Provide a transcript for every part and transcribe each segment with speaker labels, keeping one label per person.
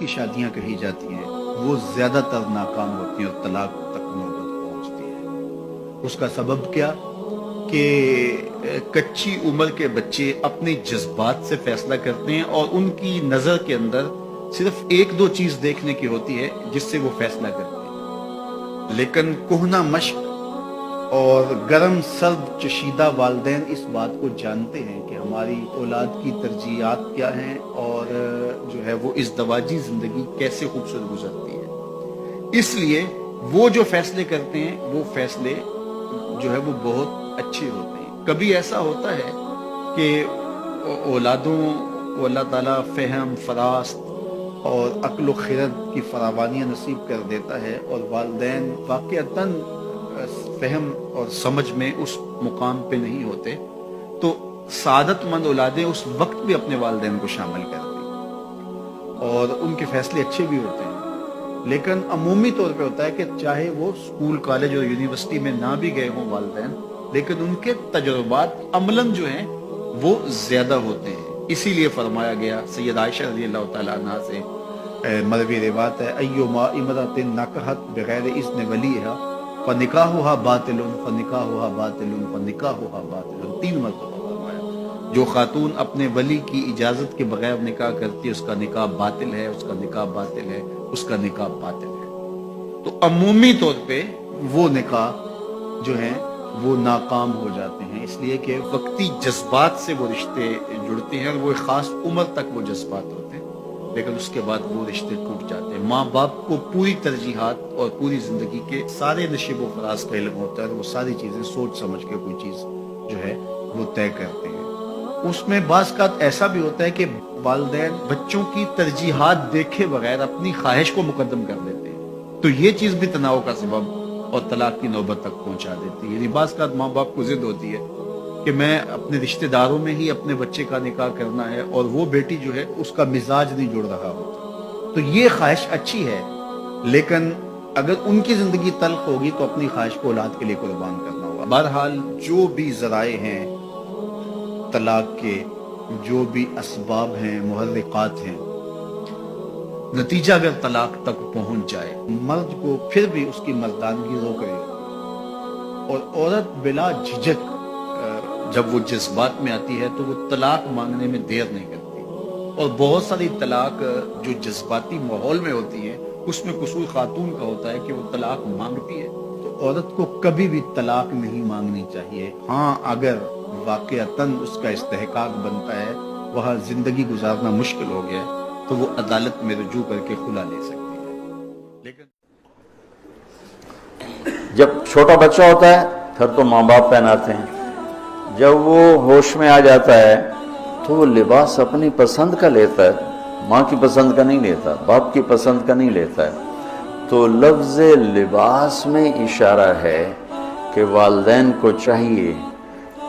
Speaker 1: کی شادیاں کہی جاتی ہیں وہ زیادہ تر ناکام ہوتی ہیں اور طلاق تک نوبت پہنچتی ہے۔ اس کا سبب کیا کہ کچی عمر کے بچے اپنے جذبات سے فیصلہ کرتے ہیں اور ان کی نظر کے اندر صرف ایک دو چیز دیکھنے کی ہوتی ہے جس سے وہ فیصلہ کرتے ہیں، لیکن کہنہ مشق اور گرم سرد چشیدہ والدین اس بات کو جانتے ہیں کہ ہماری اولاد کی ترجیحات کیا ہیں اور جو ہے وہ ازدواجی زندگی کیسے خوبصورت گزرتی ہے، اس لیے وہ جو فیصلے کرتے ہیں وہ فیصلے جو ہے وہ بہت اچھے ہوتے ہیں۔ کبھی ایسا ہوتا ہے کہ اولادوں کو اللہ تعالیٰ فہم، فراست اور عقل و خرد کی فراوانیاں نصیب کر دیتا ہے اور والدین واقعتاً فہم اور سمجھ میں اس مقام پہ نہیں ہوتے، تو سعادت مند اولادیں اس وقت بھی اپنے والدین کو شامل کرتی اور ان کے فیصلے اچھے بھی ہوتے ہیں۔ لیکن عمومی طور پہ ہوتا ہے کہ چاہے وہ اسکول، کالج اور یونیورسٹی میں نہ بھی گئے ہوں والدین، لیکن ان کے تجربات عملاً جو ہیں وہ زیادہ ہوتے ہیں۔ اسی لیے فرمایا گیا سید عائشہ رضی اللہ تعالیٰ عنہ سے مروی روایت ہے، ایما امرأۃ نکحت بغیر اذن ولیھا فنکاحھا باطل فنکاحھا باطل فنکاحھا باطل، 3 مرتبہ فرمایا، جو خاتون اپنے ولی کی اجازت کے بغیر نکاح کرتی ہے اس کا نکاح باطل ہے، اس کا نکاح باطل ہے، اس کا نکاح باطل ہے۔ تو عمومی طور پہ وہ نکاح جو ہیں وہ ناکام ہو جاتے ہیں، اس لیے کہ وقتی جذبات سے وہ رشتے جڑتے ہیں اور وہ ایک خاص عمر تک وہ جذبات ہوتے ہیں، لیکن اس کے بعد وہ رشتے ٹوٹ جاتے ہیں۔ ماں باپ کو پوری ترجیحات اور پوری زندگی کے سارے نشیب و فراز کا علم ہوتا ہے اور وہ ساری چیزیں سوچ سمجھ کے کوئی چیز جو ہے وہ طے کرتے ہیں۔ اس میں بعض اوقات ایسا بھی ہوتا ہے کہ والدین بچوں کی ترجیحات دیکھے بغیر اپنی خواہش کو مقدم کر دیتے ہیں، تو یہ چیز بھی تناؤ کا سبب اور طلاق کی نوبت تک پہنچا دیتی ہے۔ یعنی بعض اوقات ماں باپ کو ضد ہوتی ہے کہ میں اپنے رشتہ داروں میں ہی اپنے بچے کا نکاح کرنا ہے اور وہ بیٹی جو ہے اس کا مزاج نہیں جڑ رہا ہوتا، تو یہ خواہش اچھی ہے، لیکن اگر ان کی زندگی تلخ ہوگی تو اپنی خواہش کو اولاد کے لیے قربان کرنا ہوگا۔ بہرحال جو بھی ذرائع ہیں طلاق کے، جو بھی اسباب ہیں، محرکات ہیں، نتیجہ اگر طلاق تک پہنچ جائے، مرد کو پھر بھی اس کی مردانگی روک رہی اور عورت بلا جھجک جب وہ جذبات میں آتی ہے تو وہ طلاق مانگنے میں دیر نہیں کرتی، اور بہت ساری طلاق جو جذباتی ماحول میں ہوتی ہے اس میں قصور خاتون کا ہوتا ہے کہ وہ طلاق مانگتی ہے، تو عورت کو کبھی بھی طلاق نہیں مانگنی چاہیے۔ ہاں اگر واقعتاً اس کا استحقاق بنتا ہے، وہاں زندگی گزارنا مشکل ہو گیا تو وہ عدالت میں رجوع کر کے خلا لے سکتی ہے۔ لیکن
Speaker 2: جب چھوٹا بچہ ہوتا ہے پھر تو ماں باپ پہناتے ہیں، جب وہ ہوش میں آ جاتا ہے تو وہ لباس اپنی پسند کا لیتا ہے، ماں کی پسند کا نہیں لیتا، باپ کی پسند کا نہیں لیتا ہے۔ تو لفظ لباس میں اشارہ ہے کہ والدین کو چاہیے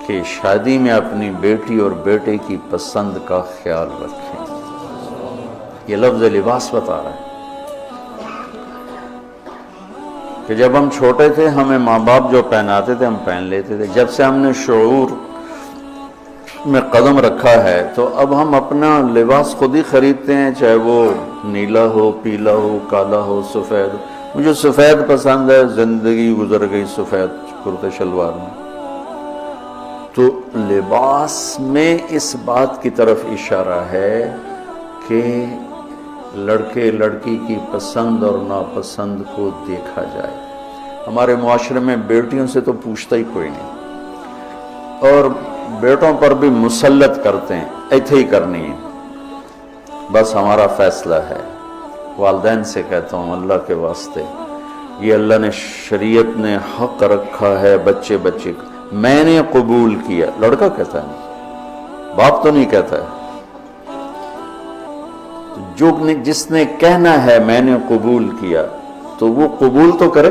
Speaker 2: کہ شادی میں اپنی بیٹی اور بیٹے کی پسند کا خیال رکھیں۔ یہ لفظ لباس بتا رہا ہے کہ جب ہم چھوٹے تھے ہمیں ماں باپ جو پہناتے تھے ہم پہن لیتے تھے، جب سے ہم نے شعور میں قدم رکھا ہے تو اب ہم اپنا لباس خود ہی خریدتے ہیں، چاہے وہ نیلا ہو، پیلا ہو، کالا ہو، سفید۔ مجھے سفید پسند ہے، زندگی گزر گئی سفید کرتے شلوار میں۔ تو لباس میں اس بات کی طرف اشارہ ہے کہ لڑکے لڑکی کی پسند اور ناپسند کو دیکھا جائے۔ ہمارے معاشرے میں بیٹیوں سے تو پوچھتا ہی کوئی نہیں، اور بیٹوں پر بھی مسلط کرتے ہیں، ایتھے ہی کرنی ہے، بس ہمارا فیصلہ ہے۔ والدین سے کہتا ہوں اللہ کے واسطے، یہ اللہ نے شریعت نے حق رکھا ہے بچے بچے کا، میں نے قبول کیا، لڑکا کہتا ہے، باپ تو نہیں کہتا ہے۔ جس نے کہنا ہے میں نے قبول کیا تو وہ قبول تو کرے۔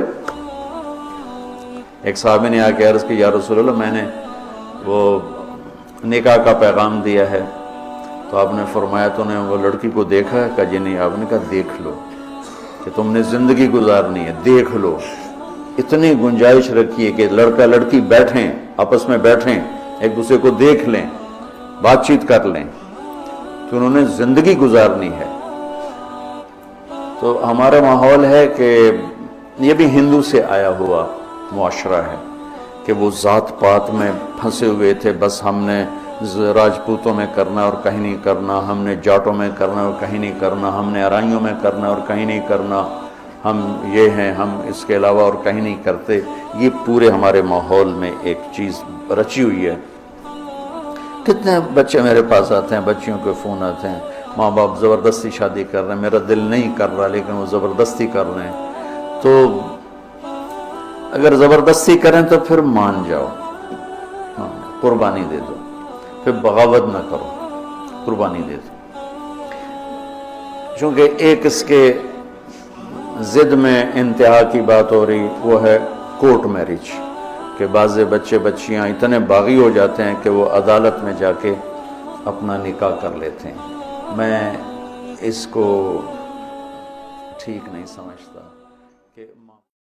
Speaker 2: ایک صحابی نے آ کے عرض کی یا رسول اللہ میں نے وہ نکاح کا پیغام دیا ہے، تو آپ نے فرمایا تو نے وہ لڑکی کو دیکھا ہے؟ کہا جی نہیں۔ آپ نے کہا دیکھ لو کہ تم نے زندگی گزارنی ہے، دیکھ لو۔ اتنی گنجائش رکھیے کہ لڑکا لڑکی بیٹھیں، آپس میں بیٹھیں، ایک دوسرے کو دیکھ لیں، بات چیت کر لیں کہ انہوں نے زندگی گزارنی ہے۔ تو ہمارا ماحول ہے کہ یہ بھی ہندو سے آیا ہوا معاشرہ ہے کہ وہ ذات پات میں پھنسے ہوئے تھے، بس ہم نے راجپوتوں میں کرنا اور کہیں نہیں کرنا، ہم نے جاٹوں میں کرنا اور کہیں نہیں کرنا، ہم نے ارائیوں میں کرنا اور کہیں نہیں کرنا، ہم یہ ہیں، ہم اس کے علاوہ اور کہیں نہیں کرتے. یہ پورے ہمارے ماحول میں ایک چیز رچی ہوئی ہے. کتنے بچے میرے پاس آتے ہیں، بچیوں کے فون آتے ہیں، ماں باپ زبردستی شادی کر رہے ہیں، میرا دل نہیں کر رہا لیکن وہ زبردستی کر رہے ہیں. تو اگر زبردستی کریں تو پھر مان جاؤ، قربانی دے دو، پھر بغاوت نہ کرو، قربانی دے دو. چونکہ ایک اس کے ضد میں انتہا کی بات ہو رہی، وہ ہے کورٹ میرج، کہ بعض بچے بچیاں اتنے باغی ہو جاتے ہیں کہ وہ عدالت میں جا کے اپنا نکاح کر لیتے ہیں. میں اس کو ٹھیک نہیں سمجھتا کہ